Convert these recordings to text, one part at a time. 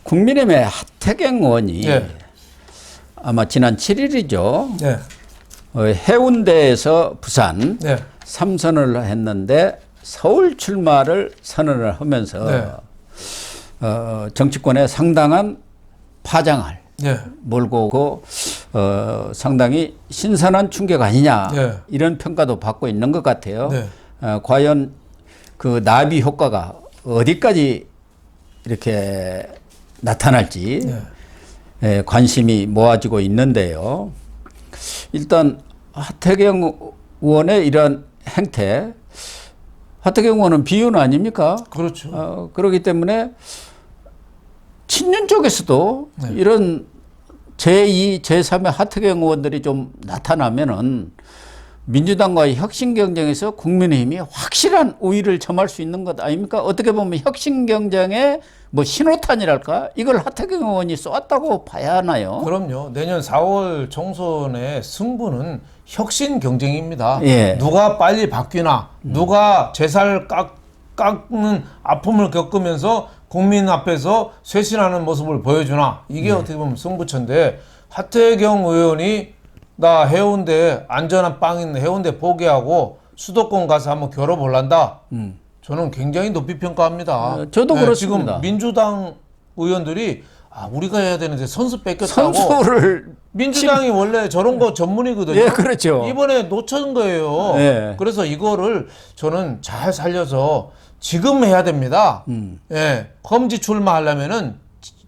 국민의힘의 하태경 의원이 예. 아마 지난 7일이죠. 네. 해운대에서 부산 네. 3선을 했는데 서울 출마를 선언을 하면서 네. 정치권에 상당한 파장을 네. 몰고 오고 상당히 신선한 충격 아니냐 네. 이런 평가도 받고 있는 것 같아요. 네. 과연 그 나비 효과가 어디까지 이렇게 나타날지 네. 관심이 모아지고 있는데요. 일단 하태경 의원의 이런 행태, 하태경 의원은 비윤 아닙니까? 그렇죠. 그렇기 때문에 친윤 쪽에서도 네. 이런 제2, 제3의 하태경 의원들이 좀 나타나면은 민주당과의 혁신 경쟁에서 국민의힘이 확실한 우위를 점할 수 있는 것 아닙니까? 어떻게 보면 혁신 경쟁의 뭐 신호탄이랄까? 이걸 하태경 의원이 쏘았다고 봐야 하나요? 그럼요. 내년 4월 총선의 승부는 혁신 경쟁입니다. 예. 누가 빨리 바뀌나, 누가 제살 깎는 아픔을 겪으면서 국민 앞에서 쇄신하는 모습을 보여주나, 이게 어떻게 보면 승부처인데, 하태경 의원이 나 해운대 안전한 빵 있는 해운대 포기하고 수도권 가서 한번 겨뤄볼란다. 저는 굉장히 높이 평가합니다. 저도 그렇습니다. 지금 민주당 의원들이 우리가 해야 되는데 선수 뺏겼다고. 선수를 민주당이 원래 저런 거 전문이거든요. 예, 그렇죠. 이번에 놓친 거예요. 예. 그래서 이거를 저는 잘 살려서 지금 해야 됩니다. 예, 험지 출마하려면은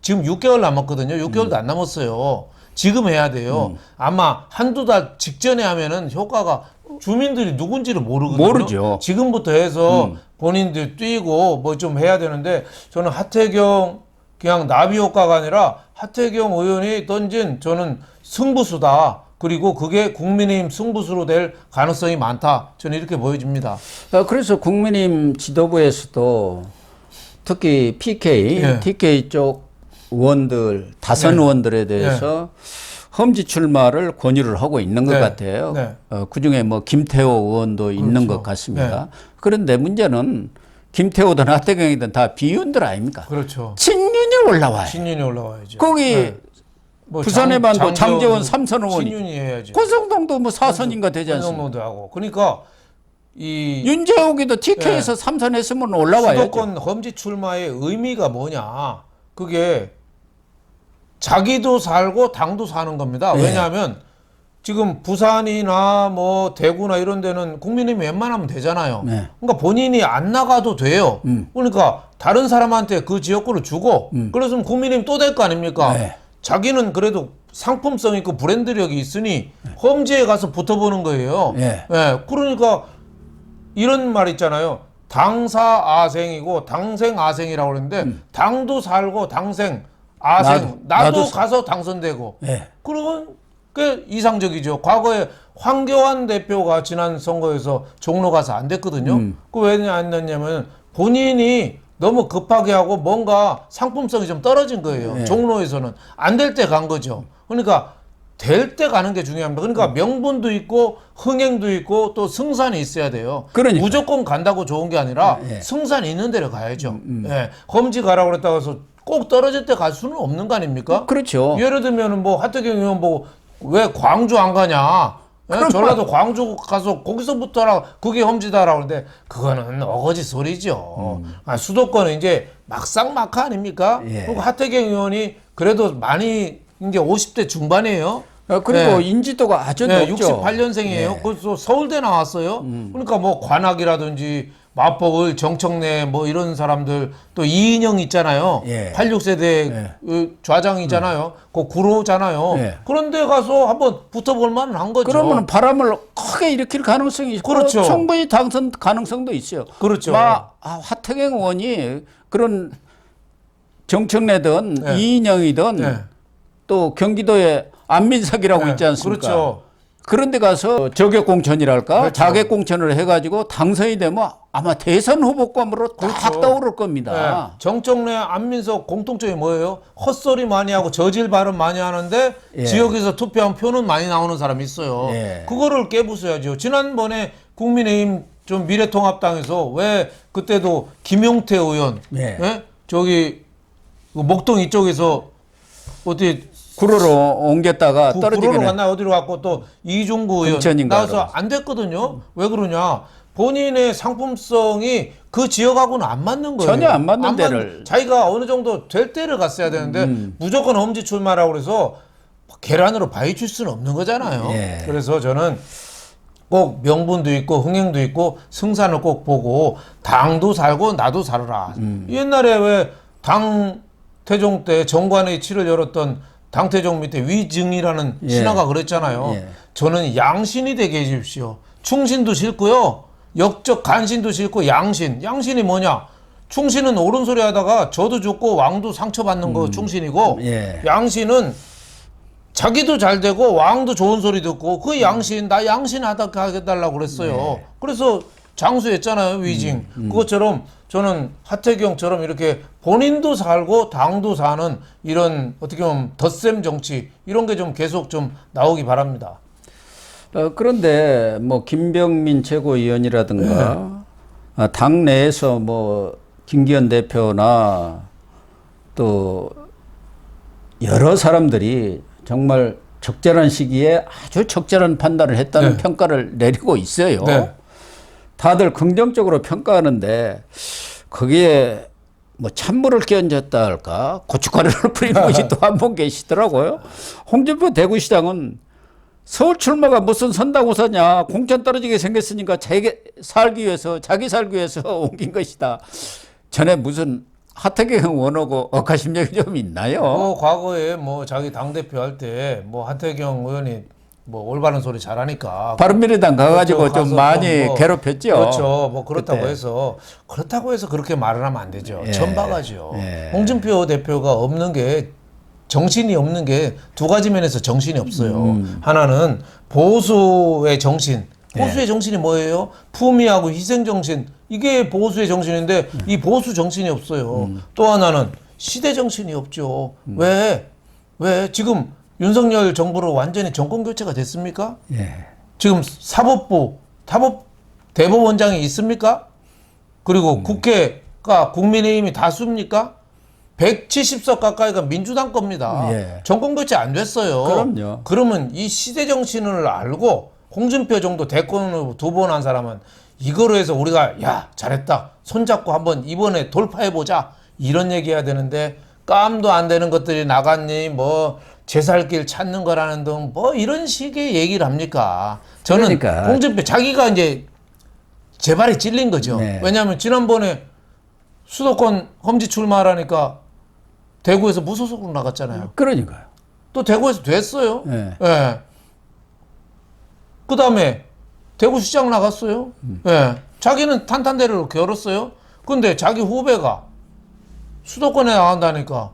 지금 6개월 남았거든요. 6개월도 안 남았어요. 지금 해야 돼요. 아마 한두 달 직전에 하면은 효과가 주민들이 누군지를 모르거든요. 모르죠. 지금부터 해서 본인들 뛰고 뭐 좀 해야 되는데, 저는 하태경 그냥 나비 효과가 아니라 하태경 의원이 던진 저는 승부수다. 그리고 그게 국민의힘 승부수로 될 가능성이 많다. 저는 이렇게 보여집니다. 그래서 국민의힘 지도부에서도 특히 PK, 예. TK 쪽 의원들, 다선 네. 의원들에 대해서 험지 출마를 권유를 하고 있는 것 네. 같아요. 네. 그중에 뭐 김태호 의원도 있는 것 같습니다. 그런데 문제는 김태호든 하태경이든 다 비윤들 아닙니까? 그렇죠. 친윤이 올라와요. 친윤이 올라와야죠. 거기 네. 뭐 부산에만도 장재원 3선 의원이, 친윤이 해야죠. 권성동도 뭐 4선인가 되지 않습니까? 권성동도 하고. 그러니까 이 윤재옥이도 TK에서 3선 했으면 올라와야죠. 수도권 험지 출마의 의미가 뭐냐? 그게 자기도 살고 당도 사는 겁니다. 네. 왜냐하면 지금 부산이나 뭐 대구나 이런 데는 국민의힘이 웬만하면 되잖아요. 네. 그러니까 본인이 안 나가도 돼요. 그러니까 다른 사람한테 그 지역구를 주고 그래서 국민의힘 또 될 거 아닙니까? 네. 자기는 그래도 상품성 있고 브랜드력이 있으니 험지에 가서 붙어보는 거예요. 네. 예, 그러니까 이런 말 있잖아요. 당사아생이고 당생아생이라고 그러는데 당도 살고 당생, 아생, 나도 가서 당선되고. 네. 그러면 꽤 이상적이죠. 과거에 황교안 대표가 지난 선거에서 종로 가서 안 됐거든요. 그 왜 안 됐냐면 본인이 너무 급하게 하고 뭔가 상품성이 좀 떨어진 거예요. 네. 종로에서는 안 될 때 간 거죠. 그러니까 될 때 가는 게 중요합니다. 그러니까 명분도 있고 흥행도 있고 또 승산이 있어야 돼요. 그러니까. 무조건 간다고 좋은 게 아니라 네. 승산이 있는 데로 가야죠. 예. 험지 가라고 그랬다고 해서 꼭 떨어질 때 갈 수는 없는 거 아닙니까? 그렇죠. 예를 들면 뭐 하태경 의원 보고 왜 광주 안 가냐? 예? 전라도 광주 가서 거기서부터 하라. 그게 험지다라고 하는데 그거는 어거지 소리죠. 수도권은 이제 막상막하 아닙니까? 예. 그리고 하태경 의원이 그래도 많이 이제 50대 중반이에요. 그리고 네. 인지도가 아주 네, 높죠. 68년생이에요. 네. 그래서 서울대 나왔어요. 그러니까 뭐 관악이라든지 마포을 정청래 뭐 이런 사람들 또 이인영 있잖아요. 예. 86세대 좌장이잖아요. 그 구로잖아요. 예. 그런데 가서 한번 붙어볼 만은 한 거죠. 그러면 바람을 크게 일으킬 가능성이 있고 그렇죠. 충분히 당선 가능성도 있어요. 그렇죠. 하태경 의원이 그런 정청래든 네. 이인영이든 네. 또 경기도에 안민석이라고 네. 있지 않습니까? 그렇죠. 그런데 가서 저격공천이랄까 그렇죠. 자객공천을 해가지고 당선이 되면 아마 대선 후보감으로 딱 그렇죠. 떠오를 겁니다. 네. 정청래, 안민석 공통점이 뭐예요? 헛소리 많이 하고 저질 발언 많이 하는데 예. 지역에서 투표한 표는 많이 나오는 사람이 있어요. 예. 그거를 깨부숴야죠. 지난번에 국민의힘 좀 미래통합당에서 왜 그때도 김용태 의원, 예. 예? 저기 그 목동 이쪽에서 어떻게 구로로 옮겼다가 떨어지게 구로로 갔나 어디로 갔고 또 이종구 의원 금천인가 나와서 안 됐거든요. 왜 그러냐? 본인의 상품성이 그 지역하고는 안 맞는 거예요. 전혀 안 맞는 데를. 자기가 어느 정도 될 때를 갔어야 되는데 무조건 험지 출마라고 그래서 계란으로 바위 줄 수는 없는 거잖아요. 예. 그래서 저는 꼭 명분도 있고 흥행도 있고 승산을 꼭 보고 당도 살고 나도 살아라. 옛날에 왜 당태종 때 정관의 치를 열었던 당태종 밑에 위증이라는 예. 신하가 그랬잖아요. 예. 저는 양신이 되게 해주십시오. 충신도 싫고요. 역적 간신도 싫고 양신. 양신이 뭐냐? 충신은 옳은 소리 하다가 저도 죽고 왕도 상처받는 거 충신이고 예. 양신은 자기도 잘 되고 왕도 좋은 소리 듣고 그 양신 나 양신 하다 하겠달라고 그랬어요. 네. 그래서 장수했잖아요 위징. 그것처럼 저는 하태경처럼 이렇게 본인도 살고 당도 사는 이런 어떻게 보면 덧셈 정치 이런 게 좀 계속 좀 나오기 바랍니다. 그런데 뭐 김병민 최고위원이라든가 당 내에서 뭐 김기현 대표나 또 여러 사람들이 정말 적절한 시기에 아주 적절한 판단을 했다는 네. 평가를 내리고 있어요. 네. 다들 긍정적으로 평가하는데 거기에 뭐 찬물을 끼얹었다 할까 고춧가루를 뿌린 분이 또 한 분 계시더라고요. 홍준표 대구시장은 서울 출마가 무슨 선당우사냐 공천 떨어지게 생겼으니까 자기 살기 위해서 옮긴 것이다. 전에 무슨 하태경 의원하고 억하심력이 좀 있나요? 과거에 뭐 자기 당대표 할 때 뭐 하태경 의원이 뭐 올바른 소리 잘하니까 바른미래당 가가지고 그렇죠. 좀 가서 많이 뭐 괴롭혔죠. 그렇죠. 뭐 그렇다고 그때. 해서 그렇게 말을 하면 안 되죠. 예. 천박하죠. 예. 홍준표 대표가 없는 게 정신이 없는 게 두 가지 면에서 정신이 없어요. 하나는 보수의 정신. 보수의 정신이 뭐예요? 품위하고 희생 정신. 이게 보수의 정신인데 이 보수 정신이 없어요. 또 하나는 시대 정신이 없죠. 왜 지금 윤석열 정부로 완전히 정권 교체가 됐습니까? 예. 지금 사법부, 대법원장이 있습니까? 그리고 국회가 국민의힘이 다수입니까? 170석 가까이가 민주당 겁니다. 예. 정권 교체 안 됐어요. 그럼요. 그러면 이 시대 정신을 알고 홍준표 정도 대권으로 2번 한 사람은 이거로 해서 우리가 야 잘했다 손잡고 한번 이번에 돌파해보자 이런 얘기해야 되는데 깜도 안 되는 것들이 나갔니 뭐 제살길 찾는 거라는 등 뭐 이런 식의 얘기를 합니까? 저는 그러니까. 홍준표 자기가 이제 제 말에 찔린 거죠. 네. 왜냐하면 지난번에 수도권 험지 출마하라니까 대구에서 무소속으로 나갔잖아요. 그러니까요. 또 대구에서 됐어요. 네. 예. 그 다음에 대구시장 나갔어요. 예. 자기는 탄탄대를 겨뤘어요. 근데 자기 후배가 수도권에 나간다니까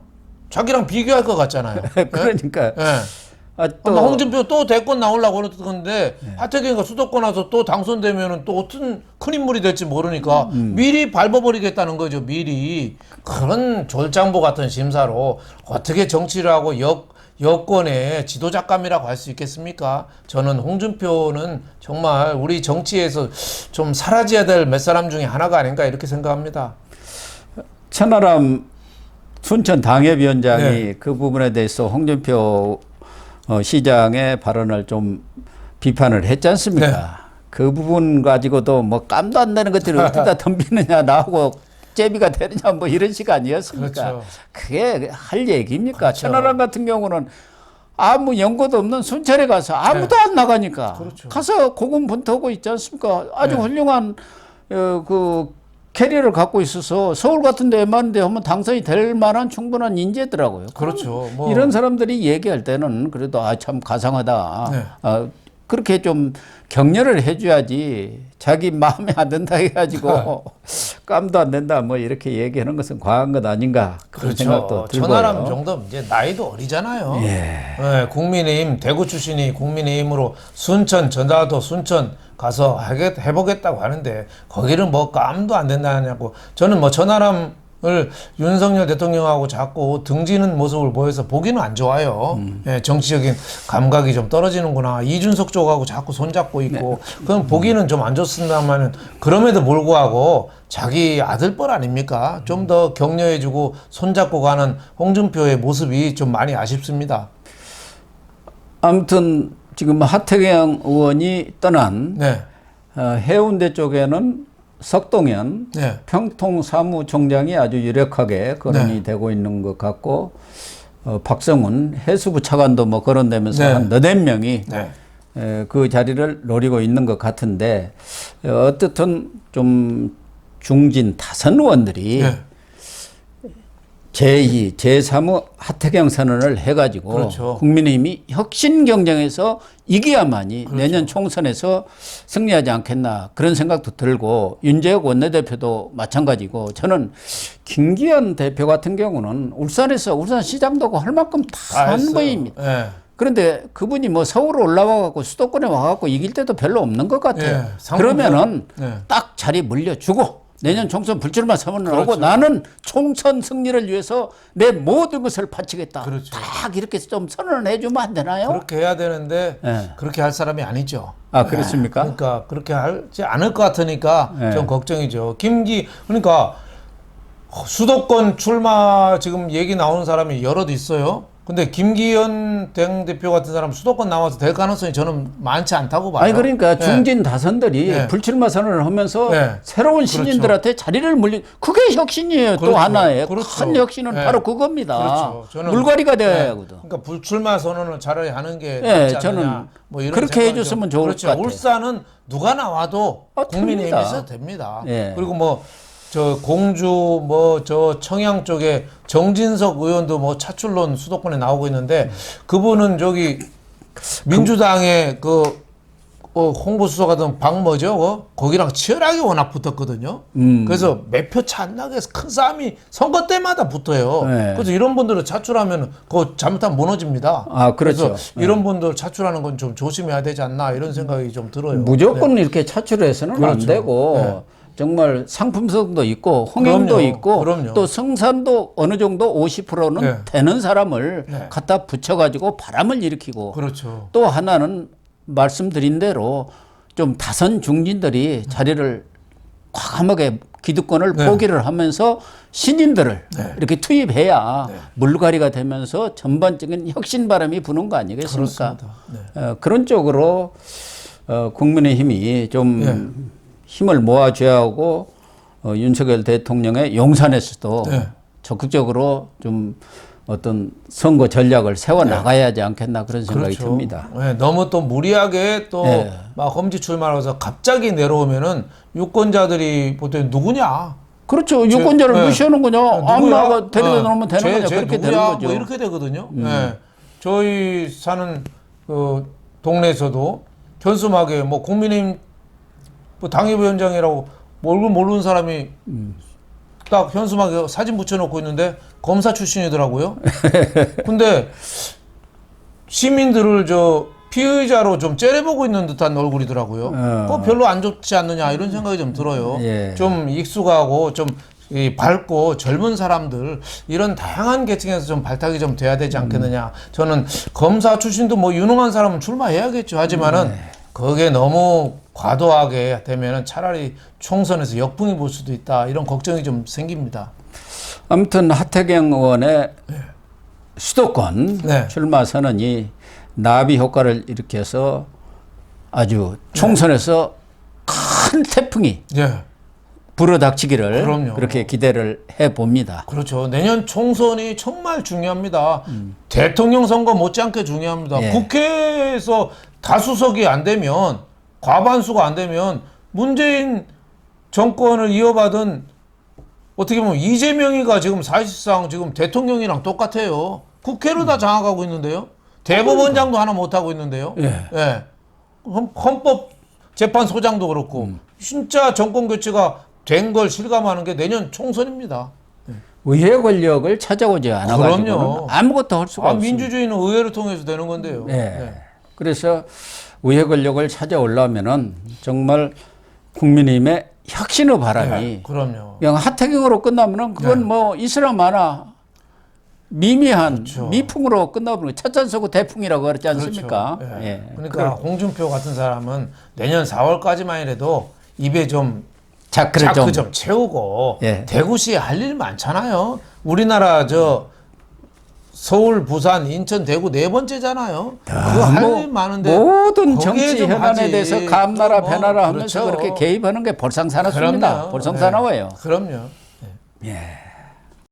자기랑 비교할 것 같잖아요. 그러니까 예. 또 홍준표 또 대권 나오려고 그러는데 하태경이가 수도권 와서 또 당선되면은 또 어떤 큰 인물이 될지 모르니까 미리 밟아버리겠다는 거죠. 미리 그런 졸장보 같은 심사로 어떻게 정치를 하고 여권의 지도자감이라고 할 수 있겠습니까? 저는 홍준표는 정말 우리 정치에서 좀 사라져야 될 몇 사람 중에 하나가 아닌가 이렇게 생각합니다. 천하람 순천 당협위원장이 네. 그 부분에 대해서 홍준표 시장의 발언을 좀 비판을 했지 않습니까? 네. 그 부분 가지고도 뭐 깜도 안 되는 것들이 어디다 덤비느냐 나하고 제비가 되느냐 뭐 이런 식 아니었습니까? 그렇죠. 그게 할 얘기입니까? 그렇죠. 천하람 같은 경우는 아무 연고도 없는 순천에 가서 아무도 안 나가니까 그렇죠. 가서 고군분투하고 있지 않습니까? 아주 네. 훌륭한 그 캐리어를 갖고 있어서 서울 같은 데 웬만한 데 하면 당선이 될 만한 충분한 인재더라고요. 그렇죠. 뭐 이런 사람들이 얘기할 때는 그래도 참 가상하다. 네. 그렇게 좀 격려를 해줘야지 자기 마음에 안 든다 해가지고 깜도 안 된다 뭐 이렇게 얘기하는 것은 과한 것 아닌가 그런 생각도 그렇죠. 들고요. 천하람 정도 이제 나이도 어리잖아요. 예, 국민의힘 대구 출신이 국민의힘으로 순천 전라도 순천 가서 해보겠다고 하는데 거기는 뭐 깜도 안 된다냐고 저는 뭐 천하람 윤석열 대통령하고 자꾸 등지는 모습을 보여서 보기는 안 좋아요. 예, 정치적인 감각이 좀 떨어지는구나. 이준석 쪽하고 자꾸 손잡고 있고 그럼 보기는 좀 안 좋습니다만은 그럼에도 불구하고 자기 아들뻘 아닙니까? 좀 더 격려해주고 손잡고 가는 홍준표의 모습이 좀 많이 아쉽습니다. 아무튼 지금 하태경 의원이 떠난 네. 해운대 쪽에는 석동현 네. 평통사무총장이 아주 유력하게 거론이 되고 있는 것 같고 박성훈 해수부 차관도 뭐 거론되면서 네. 한 너댓 명이 네. 그 자리를 노리고 있는 것 같은데 어떻든 좀 중진 다선 의원들이 네. 제2, 제3의 하태경 선언을 해가지고 그렇죠. 국민의힘이 혁신 경쟁에서 이겨야만이 그렇죠. 내년 총선에서 승리하지 않겠나 그런 생각도 들고 윤재욱 원내대표도 마찬가지고 저는 김기현 대표 같은 경우는 울산에서 울산시장도 할 만큼 다 한 분입니다. 네. 그런데 그분이 뭐 서울 올라와갖고 수도권에 와갖고 이길 때도 별로 없는 것 같아요. 예, 그러면은 네. 딱 자리 물려주고 내년 총선 불출마 선언을 그렇죠. 하고 나는 총선 승리를 위해서 내 모든 것을 바치겠다. 그렇죠. 딱 이렇게 좀 선언을 해주면 안 되나요? 그렇게 해야 되는데 네. 그렇게 할 사람이 아니죠. 아, 그렇습니까? 그러니까 그렇게 하지 않을 것 같으니까 네. 좀 걱정이죠. 그러니까 수도권 출마 지금 얘기 나오는 사람이 여럿 있어요. 근데 김기현 당대표 같은 사람 수도권 나와서 될 가능성이 저는 많지 않다고 봐요. 아니 그러니까 네. 중진 다선들이 네. 불출마 선언을 하면서 네. 새로운 신인들한테 자리를 물리 그게 혁신이에요. 그렇죠. 또 하나의 그렇죠. 큰 혁신은 네. 바로 그겁니다. 그렇죠. 저는 물갈이가 되어야 네. 하거든. 그러니까 불출마 선언을 차라리 하는 게 네, 낫지 않느냐. 저는 뭐 이런 그렇게 생각이 해줬으면 좀- 좋을 그렇죠. 것 같아요. 울산은 누가 나와도 아, 국민의힘에서 됩니다. 예. 그리고 뭐 저 공주 뭐 저 청양 쪽에 정진석 의원도 뭐 차출론 수도권에 나오고 있는데 그분은 저기 민주당의 그 홍보수석하던 박뭐죠? 거기랑 치열하게 워낙 붙었거든요. 그래서 몇 표 차 안 나게 큰 싸움이 선거 때마다 붙어요. 네. 그래서 이런 분들을 차출하면 그거 잘못하면 무너집니다. 아, 그렇죠. 그래서 이런 분들 차출하는 건 좀 조심해야 되지 않나 이런 생각이 좀 들어요. 무조건 이렇게 차출해서는 안 그렇죠. 되고 네. 정말 상품성도 있고 흥행도 그럼요. 있고 그럼요. 또 성산도 어느 정도 50%는 네. 되는 사람을 네. 갖다 붙여가지고 바람을 일으키고 그렇죠. 또 하나는 말씀드린 대로 좀 다선 중진들이 자리를 과감하게 기득권을 네. 포기를 하면서 신인들을 네. 이렇게 투입해야 네. 물갈이가 되면서 전반적인 혁신 바람이 부는 거 아니겠습니까? 그렇습니다. 네. 그런 쪽으로 국민의힘이 좀 네. 힘을 모아줘야 하고 윤석열 대통령의 용산에서도 네. 적극적으로 좀 어떤 선거 전략을 세워 나가야 하지 않겠나 그런 생각이 그렇죠. 듭니다. 네, 너무 또 무리하게 또 네. 막 험지 출마해서 갑자기 내려오면은 유권자들이 보통 누구냐? 그렇죠. 유권자를 네. 무시하는 거냐? 아무나 데리고 네. 놓으면 되는 거냐? 그렇게 되는 누구야? 거죠. 뭐 이렇게 되거든요. 네. 저희 사는 그 동네에서도 현수막에 뭐 국민의힘 뭐 당협위원장이라고 얼굴 모르는 사람이 딱 현수막에 사진 붙여놓고 있는데 검사 출신이더라고요. 근데 시민들을 저 피의자로 좀 째려보고 있는 듯한 얼굴이더라고요. 그거 별로 안 좋지 않느냐 이런 생각이 좀 들어요. 예. 좀 익숙하고 좀 이 밝고 젊은 사람들 이런 다양한 계층에서 좀 발탁이 좀 돼야 되지 않겠느냐. 저는 검사 출신도 뭐 유능한 사람은 출마해야겠죠. 하지만은 그게 너무 과도하게 되면은 차라리 총선에서 역풍이 불 수도 있다 이런 걱정이 좀 생깁니다. 아무튼 하태경 의원의 수도권 네. 출마 선언이 나비 효과를 일으켜서 아주 총선에서 큰 태풍이 예. 불어닥치기를 그럼요. 그렇게 기대를 해봅니다. 그렇죠. 내년 총선이 정말 중요합니다. 대통령 선거 못지않게 중요합니다. 예. 국회에서 다수석이 안 되면 과반수가 안 되면 문재인 정권을 이어받은 어떻게 보면 이재명이가 지금 사실상 지금 대통령이랑 똑같아요. 국회를 다 장악하고 있는데요. 대법원장도 하나 못하고 있는데요. 예. 예. 헌법재판소장도 그렇고 진짜 정권 교체가 된 걸 실감하는 게 내년 총선입니다. 의회 권력을 찾아오지 않아가지고는 그럼요. 아무것도 할 수가 없습니다. 민주주의는 의회를 통해서 되는 건데요. 네. 그래서 의회 권력을 찾아오려면은 정말 국민의힘의 혁신의 바람이 네, 그럼요. 그냥 하태경으로 끝나면은 그건 네. 뭐 있으나 마나 미미한 그렇죠. 미풍으로 끝나버리고 첫잔서고 대풍이라고 그랬지 않습니까? 그렇죠. 예. 예. 그러니까 홍준표 같은 사람은 내년 4월까지만이라도 입에 좀 자, 그래 자크 좀 좀 채우고 예. 대구시에 할 일 많잖아요. 우리나라 저 서울, 부산, 인천, 대구 네 번째잖아요. 그거 할 일 많은데 모든 거기에 정치 좀 현안에 하지. 대해서 감나라 뭐, 배나라 하면서 그렇죠. 그렇게 개입하는 게 볼상사납습니다. 그럼요. 볼상사나워요. 예. 그럼요. 예.